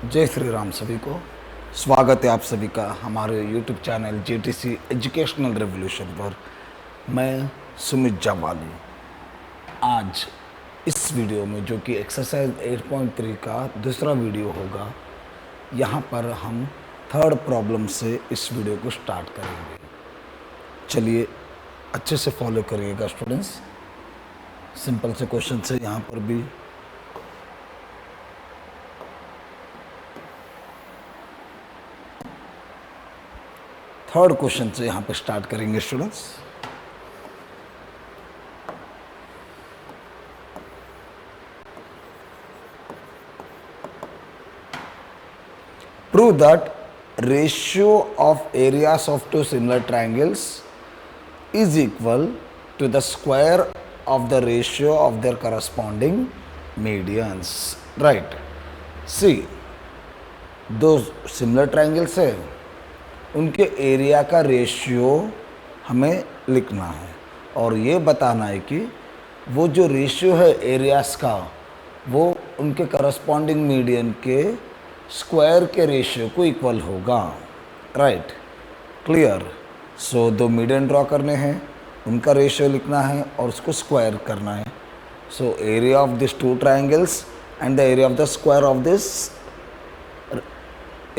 जय श्री राम सभी को। स्वागत है आप सभी का हमारे YouTube channel JTC educational revolution पर। मैं सुमित जावाली। आज इस वीडियो में जो कि एक्सरसाइज 8.3 का दूसरा वीडियो होगा, यहाँ पर हम थर्ड प्रॉब्लम से इस वीडियो को स्टार्ट करेंगे। चलिए अच्छे से फॉलो करिएगा स्टूडेंट्स। सिंपल से क्वेश्चन से यहाँ पर भी थर्ड क्वेश्चन से यहाँ पे स्टार्ट करेंगे students. Prove that ratio of areas of two similar triangles is equal to the square of the ratio of their corresponding medians. Right. See, दो सिमिलर ट्रायंगल्स है, उनके एरिया का रेशियो हमें लिखना है और ये बताना है कि वो जो रेशियो है एरियाज का वो उनके करस्पॉन्डिंग मीडियन के स्क्वायर के रेशियो को इक्वल होगा। Right, clear. सो दो मीडियन ड्रॉ करने हैं, उनका रेशियो लिखना है और उसको स्क्वायर करना है। So area of this two triangles and the area of the square of this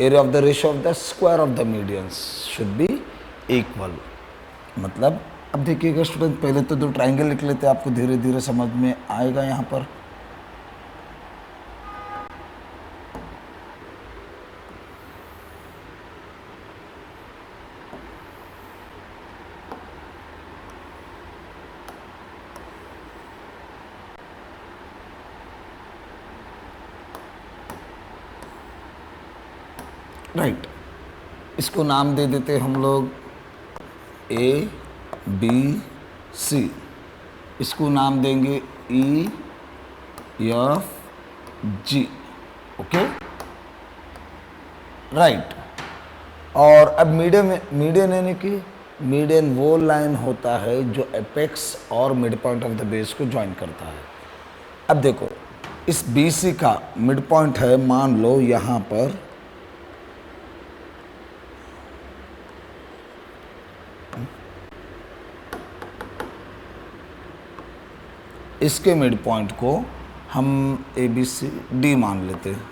area of the ratio of the square of the medians should be equal. मतलब अब देखिएगा स्टूडेंट, पहले तो दो ट्रायंगल लिख लेते हैं, आपको धीरे धीरे समझ में आएगा। यहाँ पर राइट, इसको नाम दे देते हम लोग A B C। इसको नाम देंगे E F G। Okay, right. और अब मीडियन यानी कि मीडियन वो लाइन होता है जो एपेक्स और mid point of the base को ज्वाइन करता है। अब देखो, इस BC का मिड पॉइंट है, मान लो यहाँ पर इसके मिड पॉइंट को हम ABCD मान लेते हैं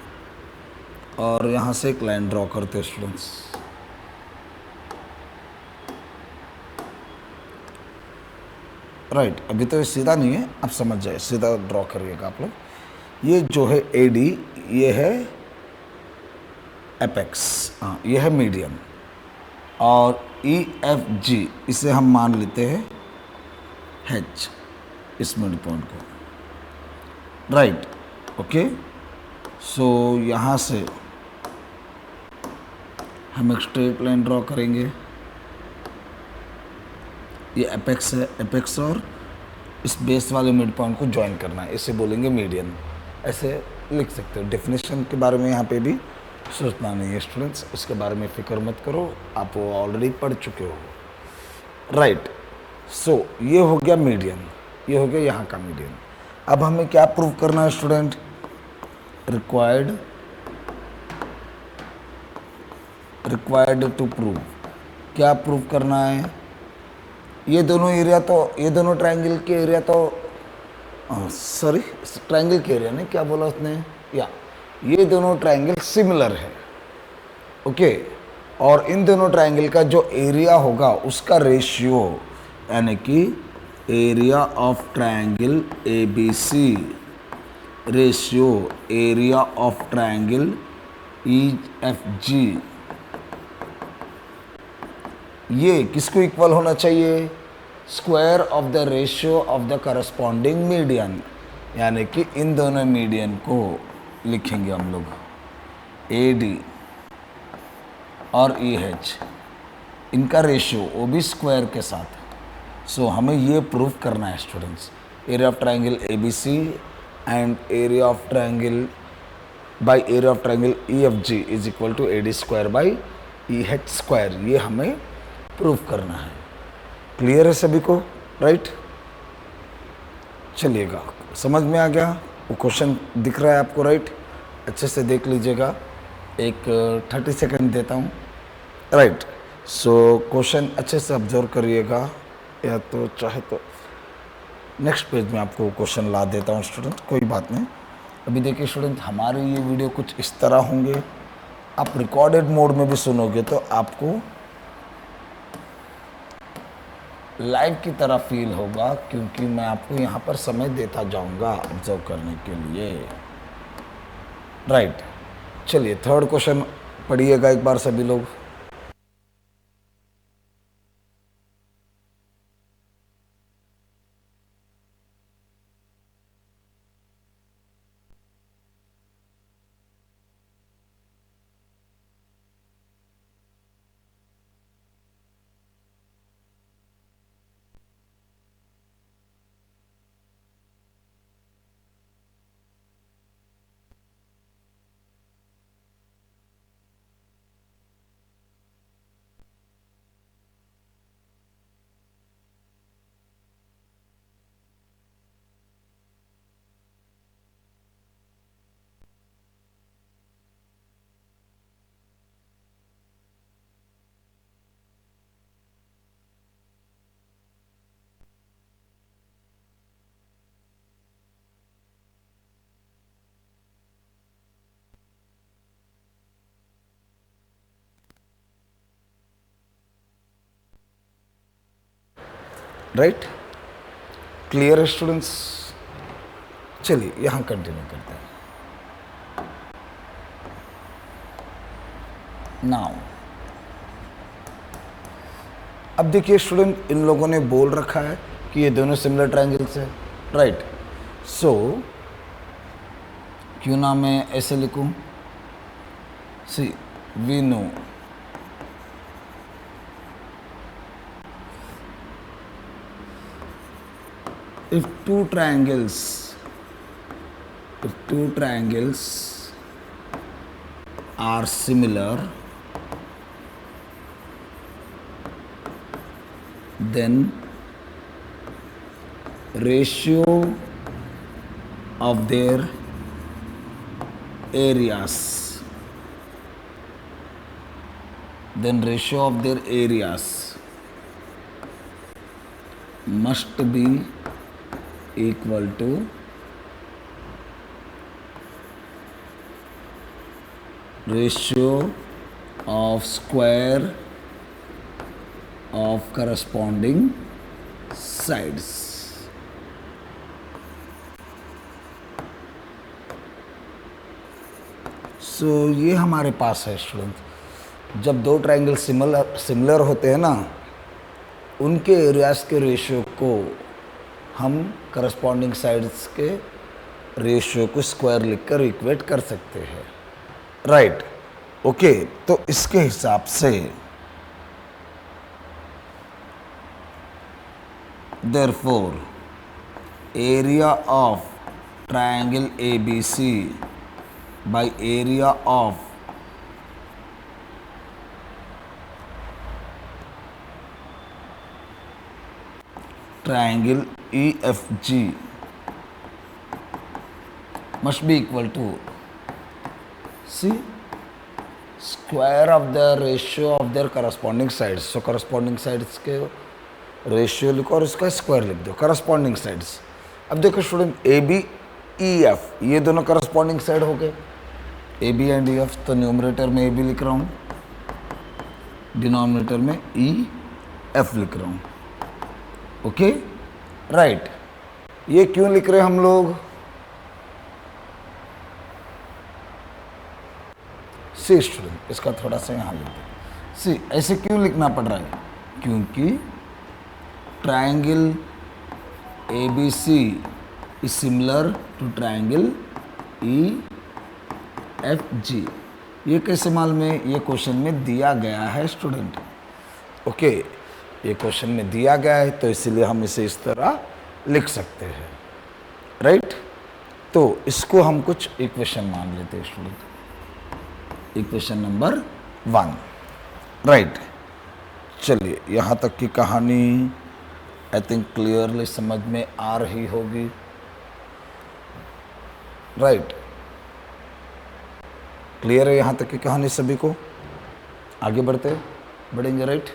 और यहाँ से एक लाइन ड्रॉ करते हैं स्टूडेंट्स। राइट, अभी तो ये सीधा नहीं है, अब समझ जाए, सीधा ड्रॉ करिएगा आप लोग। ये जो है AD, ये है एपेक्स, हाँ ये है मीडियन, और EFG इसे हम मान लेते हैं H, इस मिड पॉइंट को। Right, okay. सो यहाँ से हम एक स्ट्रेट लाइन ड्रॉ करेंगे। ये एपेक्स है, एपेक्स और इस बेस वाले मिड पॉइंट को ज्वाइन करना है, इसे बोलेंगे मीडियन। ऐसे लिख सकते हो। डेफिनेशन के बारे में यहाँ पे भी सोचना नहीं है स्टूडेंट्स, उसके बारे में फिक्र मत करो, आप वो ऑलरेडी पढ़ चुके हो। राइट, सो ये हो गया मीडियन, ये हो गया यहाँ का मीडियन। अब हमें क्या प्रूव करना है स्टूडेंट? Required to prove. क्या प्रूव करना है? ये दोनों एरिया तो, ये दोनों ट्रायंगल के एरिया तो, सॉरी ट्रायंगल के एरिया नहीं, क्या बोला उसने, या ये दोनों ट्रायंगल सिमिलर है। ओके, और इन दोनों ट्रायंगल का जो एरिया होगा उसका रेशियो, यानी कि area of triangle ABC ratio area of triangle EFG, ये किसको इक्वल होना चाहिए? Square of the ratio of the corresponding median, यानी कि इन दोनों मीडियन को लिखेंगे हम लोग AD और EH, इनका रेशियो वो भी स्क्वायर के साथ। सो हमें ये प्रूफ करना है students, area of triangle ABC and area of triangle by area of triangle EFG is equal to AD square by EH square, ये हमें प्रूफ करना है। क्लियर है सभी को? राइट, चलिएगा, समझ में आ गया? वो क्वेश्चन दिख रहा है आपको? राइट, अच्छे से देख लीजिएगा। एक 30 सेकंड देता हूँ। राइट, सो क्वेश्चन अच्छे से ऑब्जर्व करिएगा, या तो चाहे तो नेक्स्ट पेज में आपको क्वेश्चन ला देता हूँ स्टूडेंट, कोई बात नहीं। अभी देखिए स्टूडेंट, हमारे ये वीडियो कुछ इस तरह होंगे। आप रिकॉर्डेड मोड में भी सुनोगे तो आपको लाइव की तरह फील होगा, क्योंकि मैं आपको यहाँ पर समय देता जाऊँगा ऑब्जर्व करने के लिए। राइट, चलिए थर्ड क्वेश्चन पढ़िएगा एक बार सभी लोग। राइट, क्लियर है स्टूडेंट्स? चलिए यहाँ कंटिन्यू करते हैं। नाउ अब देखिए स्टूडेंट, इन लोगों ने बोल रखा है कि ये दोनों सिमिलर ट्रायंगल्स है। राइट, सो क्यों ना मैं ऐसे लिखूं, see we know if two triangles are similar, then ratio of their areas must be equal to ratio of square of corresponding sides। सो ये हमारे पास है स्टूडेंट, जब दो ट्रायंगल सिमिलर होते हैं ना, उनके एरियाज के रेशियो को हम करस्पॉन्डिंग साइड्स के रेशियो को स्क्वायर लिखकर इक्वेट कर सकते हैं। राइट, ओके, तो इसके हिसाब से therefore area of triangle ABC by area of triangle EFG must be equal to, see, square of the ratio of their corresponding sides। so corresponding sides के रेशियो लिखो और इसका स्क्वायर लिख दो, करस्पॉन्डिंग साइड्स। अब देखो स्टूडेंट, ABEF ये दोनों करस्पॉन्डिंग साइड हो गए, AB एंड EF, तो न्यूमरेटर में AB लिख रहा हूँ, डिनोमिनेटर में EF लिख रहा हूँ। ओके, राइट, ये क्यों लिख रहे हैं हम लोग? सी स्टूडेंट, इसका थोड़ा सा यहाँ लिख दो। सी ऐसे क्यों लिखना पड़ रहा है? क्योंकि triangle ABC is similar to triangle EFG। ये कैसे मालूम है? ये क्वेश्चन में दिया गया है स्टूडेंट। ओके, ये क्वेश्चन में दिया गया है, तो इसीलिए हम इसे इस तरह लिख सकते हैं। राइट, तो इसको हम कुछ इक्वेशन मान लेते हैं स्टूडेंट। Equation number 1। राइट, चलिए यहाँ तक की कहानी आई थिंक क्लियरली समझ में आ रही होगी। राइट, क्लियर है यहाँ तक की कहानी सभी को? आगे बढ़ेंगे राइट।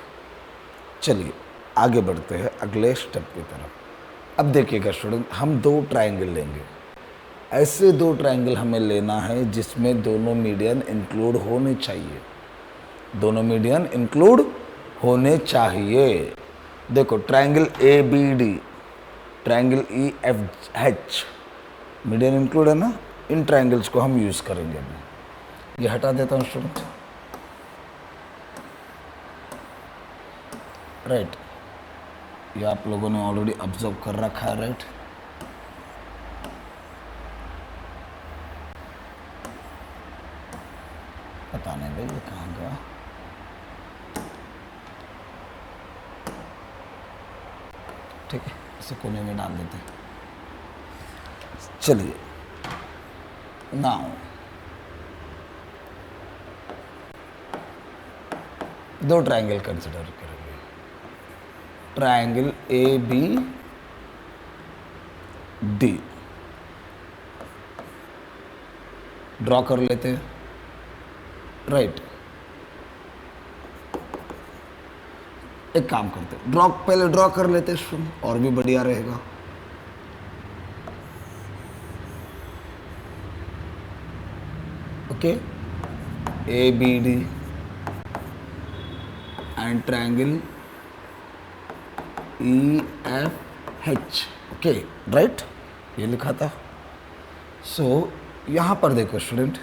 चलिए आगे बढ़ते हैं अगले स्टेप की तरफ। अब देखिएगा स्टूडेंट, हम दो ट्रायंगल लेंगे। ऐसे दो ट्रायंगल हमें लेना है जिसमें दोनों मीडियन इंक्लूड होने चाहिए, दोनों मीडियन इंक्लूड होने चाहिए। देखो triangle A B D, triangle E F H, median include है ना, इन ट्रायंगल्स को हम यूज करेंगे। ये हटा देता हूँ स्टूडेंट, राइट। ये आप लोगों ने ऑलरेडी ऑब्जर्व कर रखा है राइट। पता नहीं भाई ये कहाँ गया। ठीक है, इसे कोने में डाल देते हैं। चलिए नाउ दो ट्रायंगल कंसिडर करेंगे। Triangle A B D draw कर लेते हैं राइट। एक काम करते हैं, पहले ड्रॉ कर लेते हैं और भी बढ़िया रहेगा। Okay, A B D and triangle E F H. Okay right, ये लिखा था। सो यहां पर देखो student,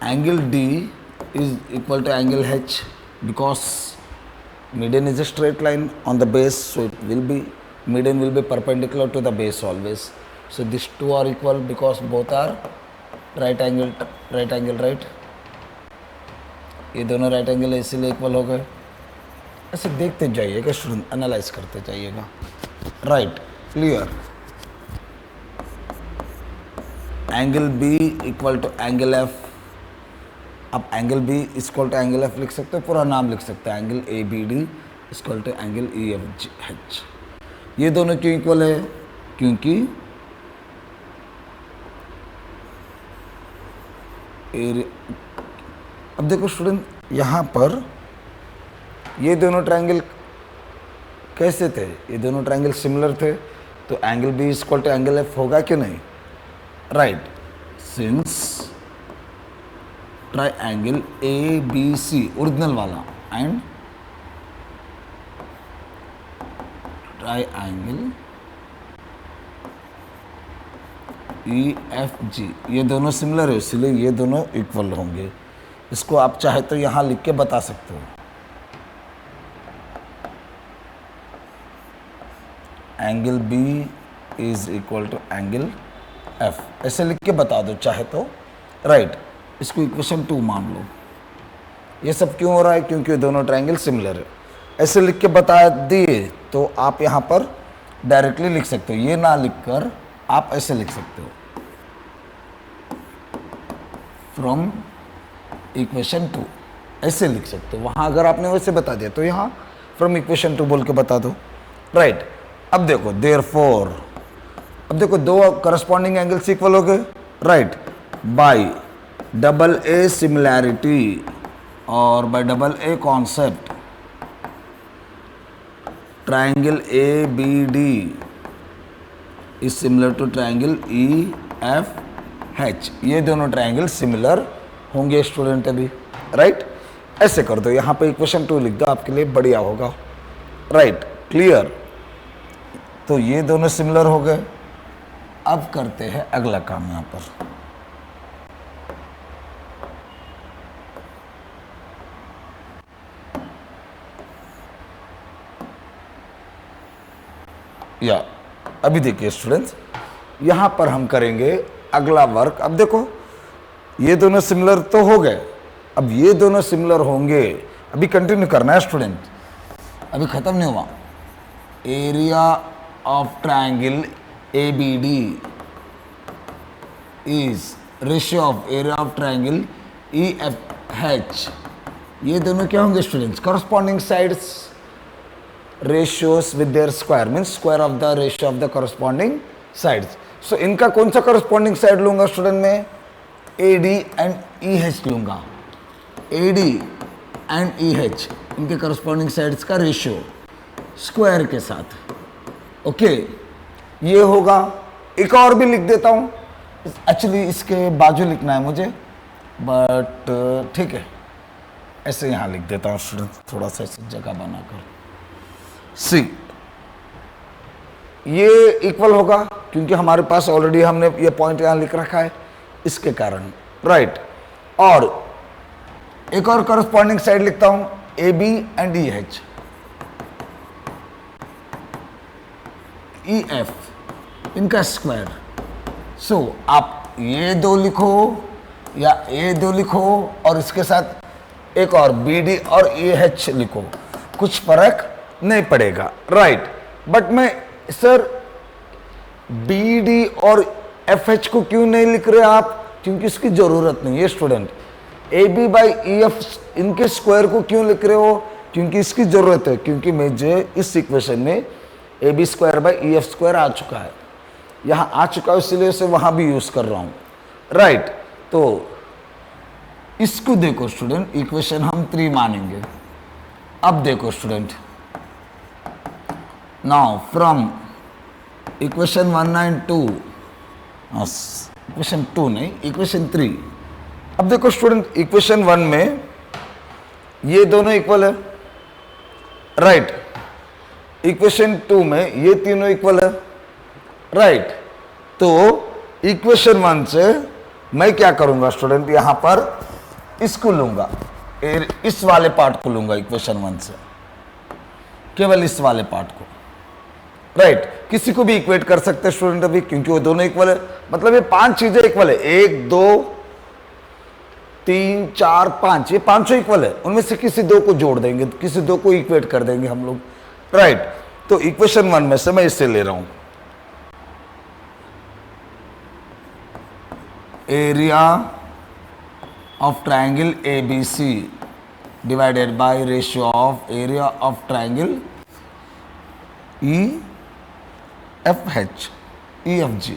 angle D is equal to angle H because median is a straight line on the base, so it will be, median will be perpendicular to the base always. So these two are equal because both are right angle right। ये दोनों right angle है इसीलिए equal हो गए। ऐसे देखते जाइएगा student, analyse करते जाइएगा right. Clear, angle B equal to angle F. आप angle B equal to angle F लिख सकते हो, पूरा नाम लिख सकते हैं, angle A B D equal to angle E F H. ये दोनों क्यों इक्वल है? क्योंकि अब देखो स्टूडेंट, यहाँ पर ये दोनों ट्रायंगल कैसे थे? ये दोनों ट्रायंगल सिमिलर थे, तो angle B equal to angle F होगा कि नहीं? Right, since triangle A B C original वाला and triangle E F G, ये दोनों सिमिलर है इसलिए ये दोनों इक्वल होंगे। इसको आप चाहे तो यहां लिख के बता सकते हो, angle B is equal to angle F, ऐसे लिख के बता दो चाहे तो राइट। इसको इक्वेशन 2 मान लो। ये सब क्यों हो रहा है? क्योंकि दोनों ट्रायंगल सिमिलर है। ऐसे लिख के बता दिए तो आप यहाँ पर डायरेक्टली लिख सकते हो, ये ना लिखकर आप ऐसे लिख सकते हो, फ्रॉम इक्वेशन 2, ऐसे लिख सकते हो। वहाँ अगर आपने वैसे बता दिया तो यहाँ फ्रॉम इक्वेशन 2 बोल के बता दो राइट। अब देखो देयरफॉर, अब देखो दो करस्पॉन्डिंग एंगल्स इक्वल हो गए right, by double A similarity और by double A concept, triangle A B D is similar to triangle E F H. ये दोनों ट्रायंगल सिमिलर होंगे स्टूडेंट अभी राइट। ऐसे कर दो, यहाँ पे इक्वेशन 2 लिख दो, आपके लिए बढ़िया होगा राइट। क्लियर, तो ये दोनों सिमिलर हो गए। अब करते हैं अगला काम। यहाँ पर या अभी देखिए स्टूडेंट्स, यहां पर हम करेंगे अगला वर्क। अब देखो ये दोनों सिमिलर तो हो गए, अब ये दोनों सिमिलर होंगे, अभी कंटिन्यू करना है स्टूडेंट, अभी खत्म नहीं हुआ। Area of triangle A B D is ratio of area of triangle E F H. ये दोनों क्या होंगे students? Corresponding sides ratios with their square, means square of the ratio of the corresponding sides. सो इनका कौन सा corresponding side लूंगा student में? AD and EH लूंगा। AD एंड EH इनके करस्पॉन्डिंग साइड्स का रेशियो स्क्वायर के साथ। ओके, ये होगा। एक और भी लिख देता हूं, एक्चुअली इसके बाजू लिखना है मुझे, बट ठीक है, ऐसे यहां लिख देता हूं स्टूडेंट, थोड़ा सा ऐसी जगह बनाकर। सी, ये इक्वल होगा क्योंकि हमारे पास ऑलरेडी हमने ये पॉइंट यहां लिख रखा है, इसके कारण, राइट। और एक और करस्पॉन्डिंग साइड लिखता हूं, AB एंड EH, EF इनका स्क्वायर। सो आप ये दो लिखो या ये दो लिखो और इसके साथ एक और BD और EH लिखो, कुछ फर्क नहीं पड़ेगा, राइट। बट मैं सर BD और FH को क्यों नहीं लिख रहे आप? क्योंकि इसकी जरूरत नहीं है स्टूडेंट। AB बाई EF इनके स्क्वायर को क्यों लिख रहे हो? क्योंकि इसकी जरूरत है, क्योंकि मुझे इस इक्वेशन में AB square by EF square आ चुका है, यहां आ चुका है, इसलिए इसे वहां भी यूज कर रहा हूं, राइट। तो इसको देखो स्टूडेंट, इक्वेशन हम 3 मानेंगे। अब देखो student, now from equation 1 and 2, equation 2 नहीं, इक्वेशन 3। अब देखो स्टूडेंट, इक्वेशन 1 में ये दोनों इक्वल है, राइट। इक्वेशन 2 में ये तीनों इक्वल है, राइट। तो इक्वेशन 1 से मैं क्या करूंगा स्टूडेंट, यहां पर इसको लूंगा, इस वाले पार्ट को लूंगा इक्वेशन 1 से, केवल इस वाले पार्ट को, राइट। किसी को भी इक्वेट कर सकते हैं स्टूडेंट अभी, क्योंकि वो दोनों इक्वल है, मतलब ये 5 चीजें इक्वल है, 1 2 3 4 5, ये पांचों इक्वल है, उनमें से किसी दो को जोड़ देंगे, किसी दो को इक्वेट कर देंगे हम लोग, राइट। तो इक्वेशन 1 में से मैं इससे ले रहा हूं, area of triangle ABC divided bye ratio of area of triangle EFH EFG,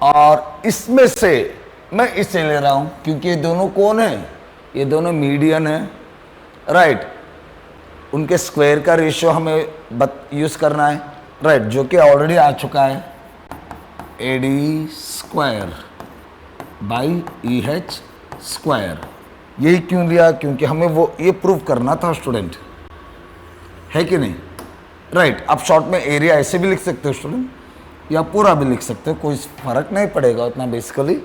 और इसमें से मैं इसे ले रहा हूं क्योंकि ये दोनों कौन है? ये दोनों मीडियन है, राइट। उनके स्क्वायर का रेशियो हमें यूज करना है, राइट, जो कि ऑलरेडी आ चुका है, AD square by EH square. यही क्यों लिया? क्योंकि हमें वो ये प्रूव करना था स्टूडेंट, है कि नहीं, राइट। आप शॉर्ट में एरिया ऐसे भी लिख सकते हो स्टूडेंट, या पूरा भी लिख सकते हो, कोई फर्क नहीं पड़ेगा उतना बेसिकली।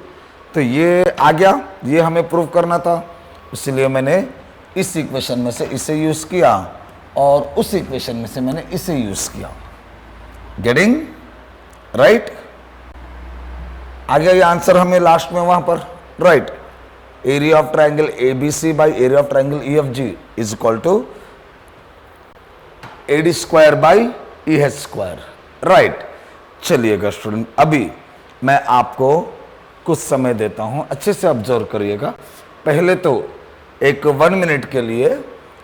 तो ये आ गया, ये हमें प्रूव करना था, इसलिए मैंने इस इक्वेशन में से इसे यूज किया और उस इक्वेशन में से मैंने इसे यूज किया। Getting right? आ गया ये आंसर हमें लास्ट में वहां पर, right. Area of triangle ABC by area of triangle EFG is equal to AD square by EH square, right. चलिएगा स्टूडेंट, अभी मैं आपको कुछ समय देता हूं, अच्छे से ऑब्जर्व करिएगा। पहले तो एक 1 मिनट के लिए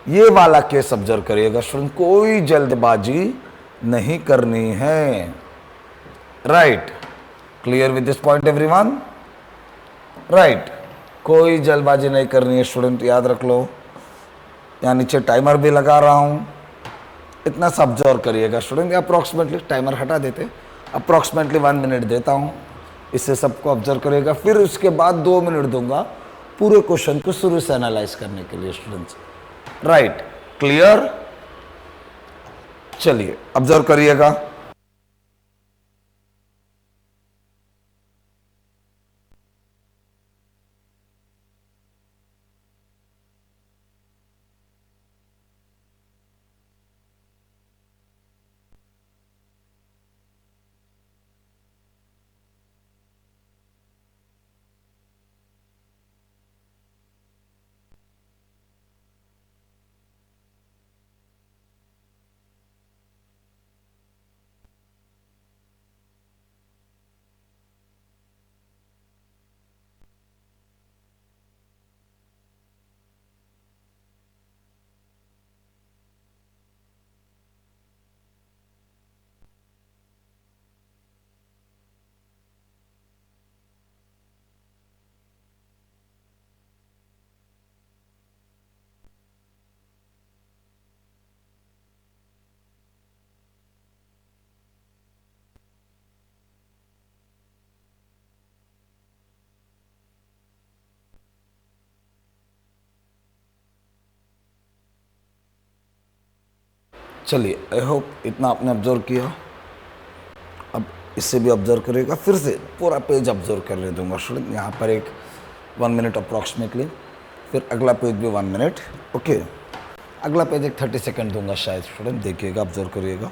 ये वाला केस ऑब्जर्व करिएगा स्टूडेंट, कोई जल्दबाजी नहीं करनी है, right. Clear with this point everyone, right. कोई जल्दबाजी नहीं करनी है स्टूडेंट, याद रख लो। यहाँ नीचे टाइमर भी लगा रहा हूं, इतना सा ऑब्जर्व करिएगा स्टूडेंट। अप्रॉक्सीमेटली टाइमर हटा देते, अप्रॉक्सीमेटली 1 मिनट देता हूं, इससे सबको ऑब्जर्व करिएगा। फिर उसके बाद 2 मिनट दूंगा पूरे क्वेश्चन को शुरू से एनालाइज करने के लिए स्टूडेंट्स, राइट। क्लियर? चलिए ऑब्जर्व करिएगा। चलिए, आई होप इतना आपने ऑब्जर्व किया। अब इससे भी ऑब्जर्व करिएगा, फिर से पूरा पेज ऑब्जर्व करने दूंगा स्टूडेंट, यहाँ पर एक 1 मिनट अप्रॉक्सीमेटली, फिर अगला पेज भी 1 मिनट। ओके, अगला पेज एक 30 सेकेंड दूंगा शायद स्टूडेंट, देखिएगा, ऑब्जर्व करिएगा।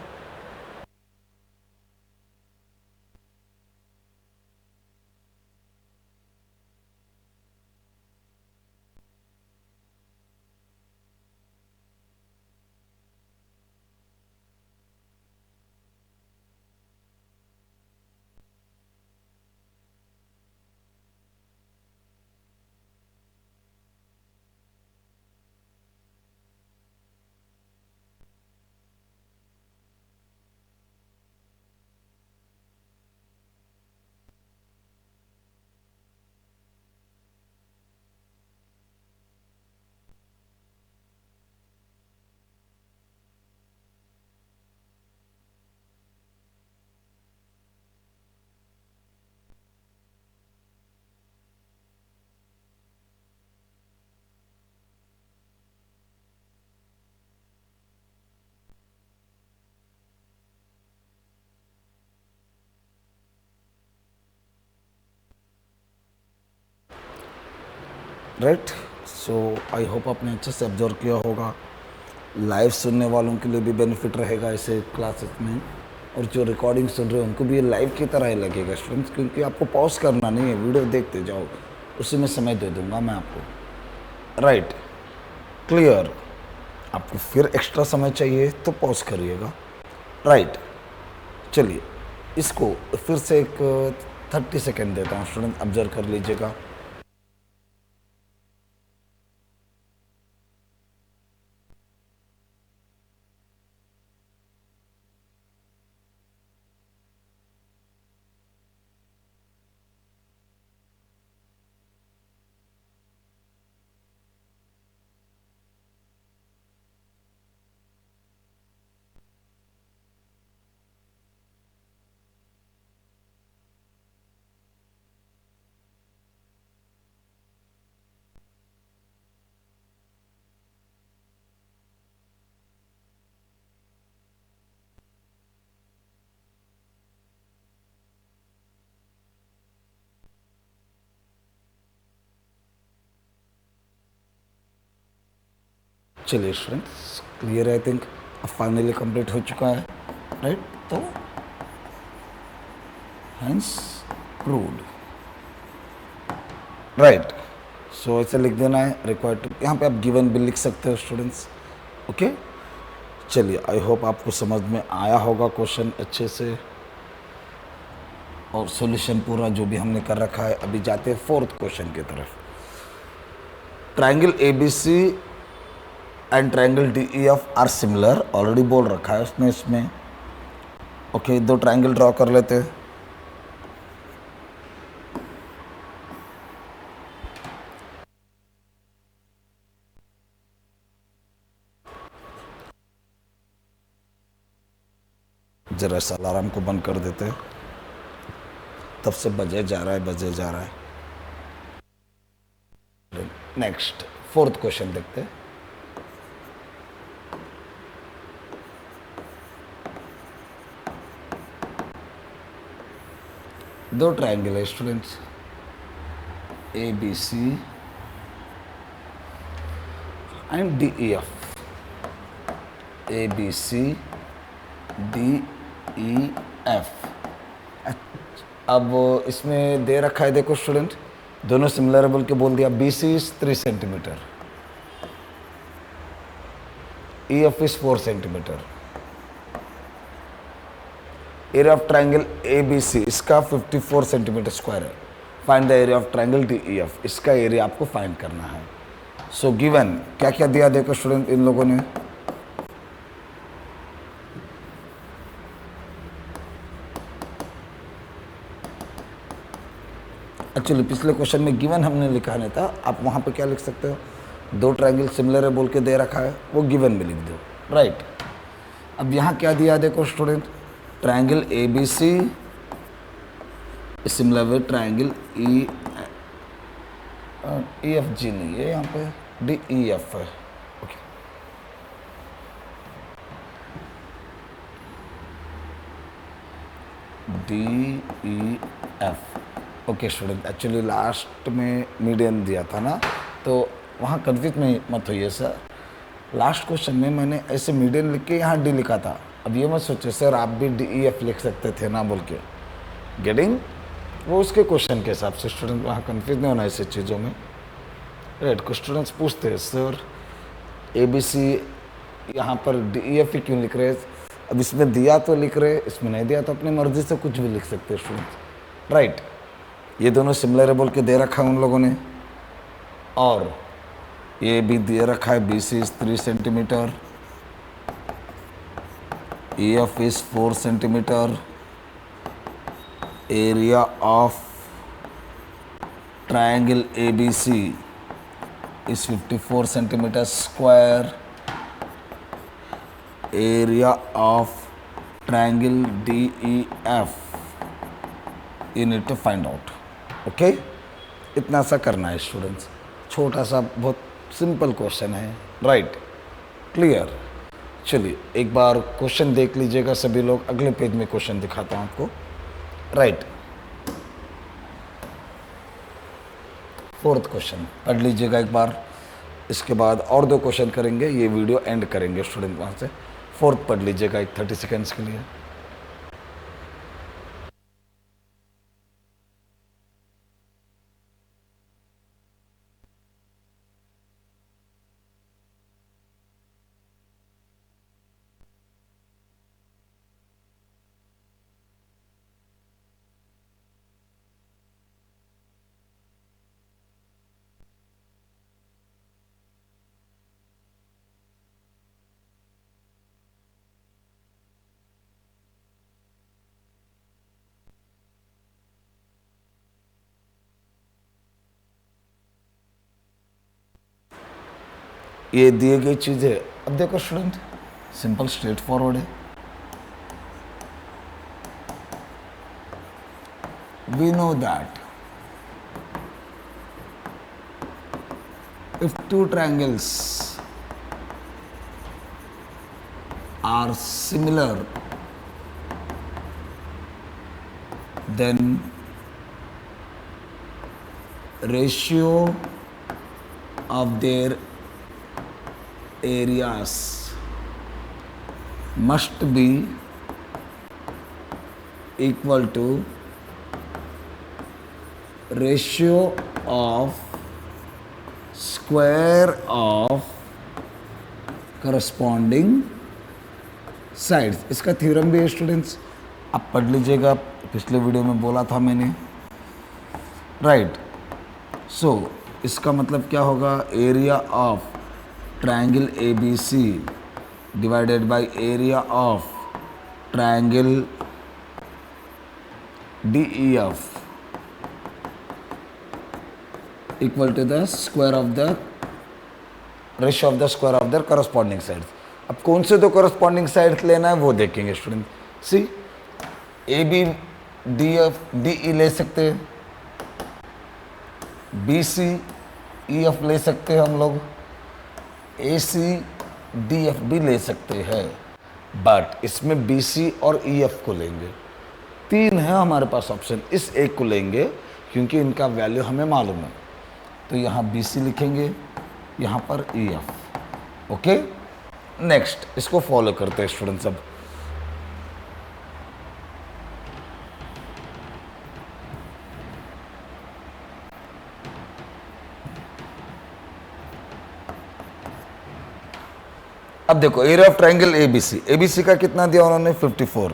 राइट, सो आई होप आपने अच्छे से ऑब्जर्व किया होगा। लाइव सुनने वालों के लिए भी बेनिफिट रहेगा ऐसे क्लासेस में, और जो रिकॉर्डिंग सुन रहे हैं उनको भी ये लाइव की तरह ही लगेगा स्टूडेंट्स, क्योंकि आपको पॉज करना नहीं है, वीडियो देखते जाओ, उसी में समय दे दूंगा मैं आपको। Right, clear. आपको फिर एक्स्ट्रा समय चाहिए तो पॉज करिएगा। राइट, चलिए इसको फिर से एक 30 सेकेंड देता हूँ स्टूडेंट, ऑब्जर्व कर लीजिएगा। चलिए students, clear, I think finally complete हो चुका है। राइट, तो हेंस प्रूव्ड। राइट, सो ऐसे लिख देना है रिक्वायर्ड, यहाँ पे आप गिवन भी लिख सकते हो स्टूडेंट्स। ओके, चलिए आई होप आपको समझ में आया होगा क्वेश्चन अच्छे से, और सॉल्यूशन पूरा जो भी हमने कर रखा है। अभी जाते हैं 4th क्वेश्चन की तरफ। Triangle ABC and triangle DEF are similar, already बोल रखा है उसने इसमें। ओके, दो ट्राइंगल ड्रॉ कर लेते हैं। जरा सा अलार्म को बंद कर देते हैं, तब से बजे जा रहा है, बजे जा रहा है। नेक्स्ट 4th क्वेश्चन देखते हैं। दो ट्राइंगल है students, ABC and DEF। ABC DEF। अब इसमें दे रखा है, देखो स्टूडेंट, दोनों सिमिलर बोल के बोल दिया। BC is 3 centimetre, EF is 4 centimetre. Area of triangle ABC इसका 54 सेंटीमीटर स्क्वायर है। Find the area of triangle DEF, इसका एरिया आपको फाइंड करना है। सो गिवन क्या क्या दिया, देखो स्टूडेंट इन लोगों ने। एक्चुअली पिछले क्वेश्चन में गिवन हमने लिखा नहीं था, आप वहाँ पे क्या लिख सकते हो, दो ट्राइंगल सिमिलर है बोल के दे रखा है, वो गिवन में लिख दो। राइट, अब यहाँ क्या दिया, देखो student, triangle ABC similar with triangle EFG नहीं है, यहाँ पे DEF है। Okay, DEF। Okay student, actually last में मीडियन दिया था ना, तो वहाँ कन्फ्यूज में मत होइए सर। लास्ट क्वेश्चन में मैंने ऐसे मीडियन लिख के यहाँ D लिखा था। अब ये मत सोचिए सर आप भी DEF लिख सकते थे ना बोल के, गेटिंग? वो उसके क्वेश्चन के हिसाब से स्टूडेंट, वहाँ कन्फ्यूज नहीं होना ऐसी चीज़ों में। राइट, कुछ स्टूडेंट्स पूछते हैं सर ABC यहाँ पर DEF ही क्यों लिख रहे हैं? अब इसमें दिया तो लिख रहे, इसमें नहीं दिया तो अपनी मर्जी से कुछ भी लिख सकते हैं स्टूडेंट्स। राइट, ये दोनों सिमिलर है बोल के दे रखा है उन लोगों ने, और ये भी दे रखा है BC is 3 centimetre, EF is 4 centimetre, area of triangle ABC is 54 centimeter square, area of triangle DEF you need to find out। Okay, इतना सा करना है स्टूडेंट्स, छोटा सा बहुत सिंपल क्वेश्चन है। Right, clear? चलिए एक बार क्वेश्चन देख लीजिएगा सभी लोग, अगले पेज में क्वेश्चन दिखाता हूँ आपको। राइट, फोर्थ क्वेश्चन पढ़ लीजिएगा एक बार, इसके बाद और 2 क्वेश्चन करेंगे, ये वीडियो एंड करेंगे स्टूडेंट वहाँ से। फोर्थ पढ़ लीजिएगा एक 30 सेकेंड्स के लिए। ये दिए गई चीज़ें, अब देखो स्टूडेंट, सिंपल स्ट्रेट फॉरवर्ड है। We know that if 2 triangles are similar, then ratio of their areas must be equal to ratio of square of corresponding sides। इसका थ्योरम भी है स्टूडेंट्स, आप पढ़ लीजिएगा, पिछले वीडियो में बोला था मैंने। राइट, सो इसका मतलब क्या होगा, area of triangle ABC divided by area of triangle DEF equal to the square of the ratio of the square of the corresponding sides. अब कौन से 2 करस्पॉन्डिंग साइड्स लेना है वो देखेंगे स्टूडेंट। सी, AB DF DE ले सकते हैं, BC EF ले सकते हैं हम लोग, AC DF भी ले सकते हैं, बट इसमें BC और EF को लेंगे। 3 है हमारे पास ऑप्शन, इस एक को लेंगे क्योंकि इनका वैल्यू हमें मालूम है। तो यहाँ BC लिखेंगे, यहाँ पर EF। ओके, नेक्स्ट इसको फॉलो करते हैं स्टूडेंट्स। अब देखो एरिया ऑफ ट्रायंगल ABC का कितना दिया उन्होंने, 54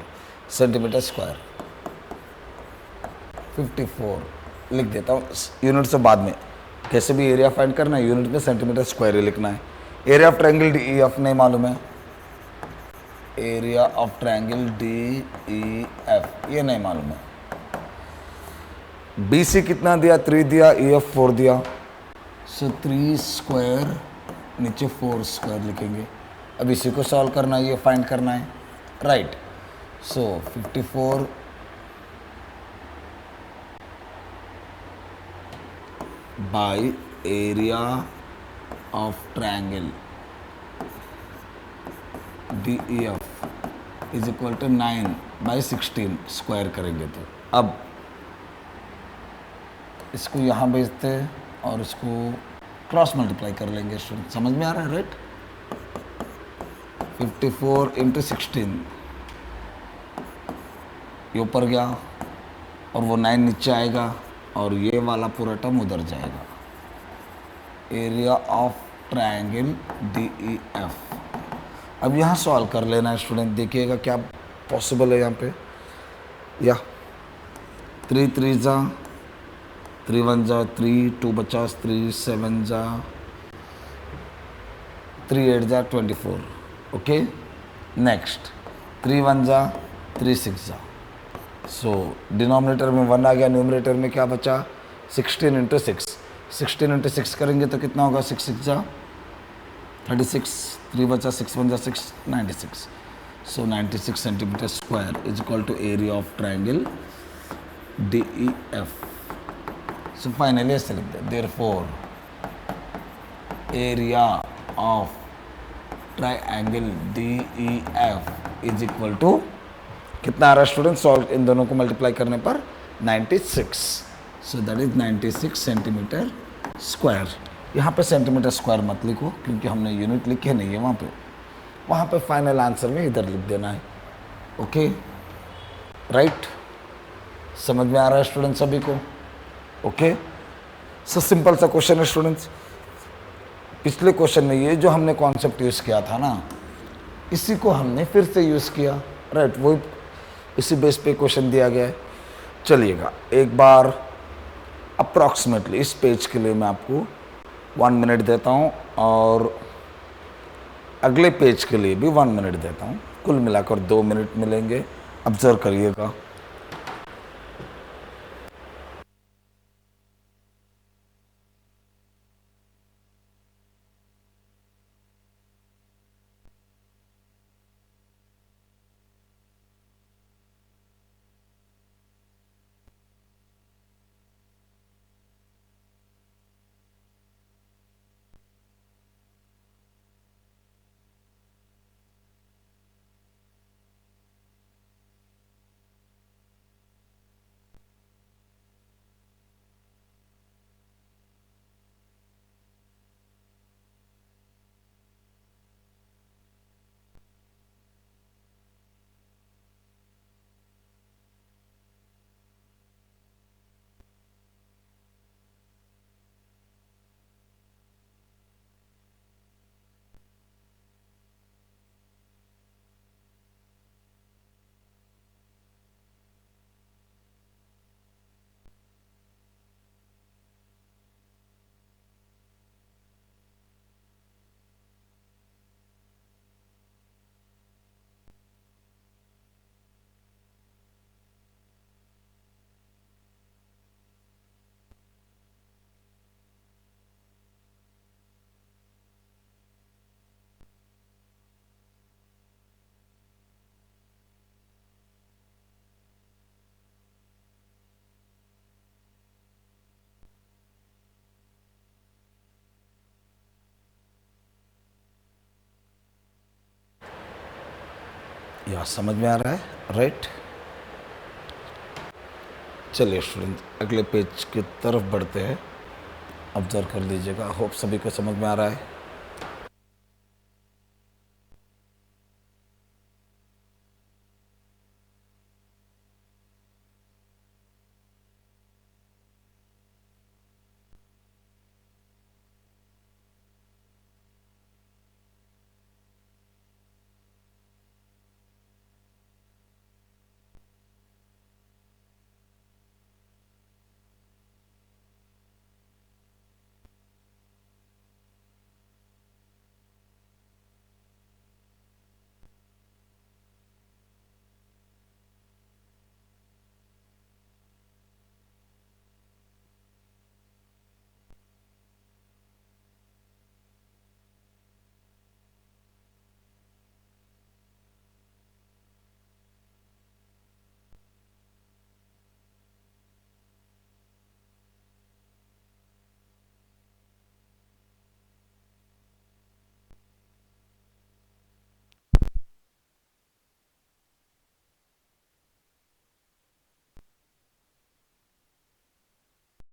सेंटीमीटर स्क्वायर। 54 लिख देता हूँ, यूनिट से बाद में कैसे भी एरिया फाइंड करना है, यूनिट में सेंटीमीटर स्क्वायर ही लिखना है। एरिया ऑफ ट्रायंगल DEF नहीं मालूम है, एरिया ऑफ ट्रायंगल DEF ये नहीं मालूम है। BC कितना दिया, 3 दिया, EF 4 दिया, सो 3 स्क्वायर नीचे 4 स्क्वायर लिखेंगे। अब इसी को सॉल्व करना है, ये फाइंड करना है। Right, so 54 by area of triangle DEF is equal to 9 by 16 square करेंगे तो अब इसको यहाँ भेजते हैं और इसको क्रॉस मल्टीप्लाई कर लेंगे स्टूडेंट। समझ में आ रहा है राइट? 54 इंटू 16 ये ऊपर गया और वो 9 नीचे आएगा और ये वाला पूरा टर्म उधर जाएगा। Area of triangle DEF। अब यहाँ सॉल्व कर लेना है स्टूडेंट। देखिएगा क्या पॉसिबल है यहाँ पे। या 3 3 जा 3 1 जा 3 2 बचा 3 7 जा 3 8 जा 24। ओके नेक्स्ट 3 1 जा 3 6 जा। सो डिनोमिनेटर में 1 आ गया, न्यूमरेटर में क्या बचा 16 इंटू 6। 16 इंटू 6 करेंगे तो कितना होगा 6 6 जा 36, 3 बचा 6 1 जा 6 96। So 96 centimetre square is equal to area of triangle DEF। So finally ऐसे लिख दे therefore area of triangle DEF is equal to कितना आ रहा है स्टूडेंट? सॉल्व इन दोनों को मल्टीप्लाई करने पर 96। So that is 96 centimetre square. यहाँ पे सेंटीमीटर स्क्वायर मत लिखो क्योंकि हमने यूनिट लिखे नहीं है वहाँ पे फाइनल आंसर में इधर लिख देना है। Okay right? समझ में आ रहा है स्टूडेंट सभी को? ओके सो सिंपल सा क्वेश्चन है स्टूडेंट्स। पिछले क्वेश्चन में ये जो हमने कॉन्सेप्ट यूज़ किया था ना, इसी को हमने फिर से यूज़ किया राइट। वही इसी बेस पे क्वेश्चन दिया गया है। चलिएगा एक बार अप्रॉक्सीमेटली इस पेज के लिए मैं आपको 1 मिनट देता हूँ और अगले पेज के लिए भी 1 मिनट देता हूँ। कुल मिलाकर 2 मिनट मिलेंगे। ऑब्जर्व करिएगा। या समझ में आ रहा है राइट? चलिए स्टूडेंट अगले पेज की तरफ बढ़ते हैं। ऑब्जर्व कर लीजिएगा। होप सभी को समझ में आ रहा है।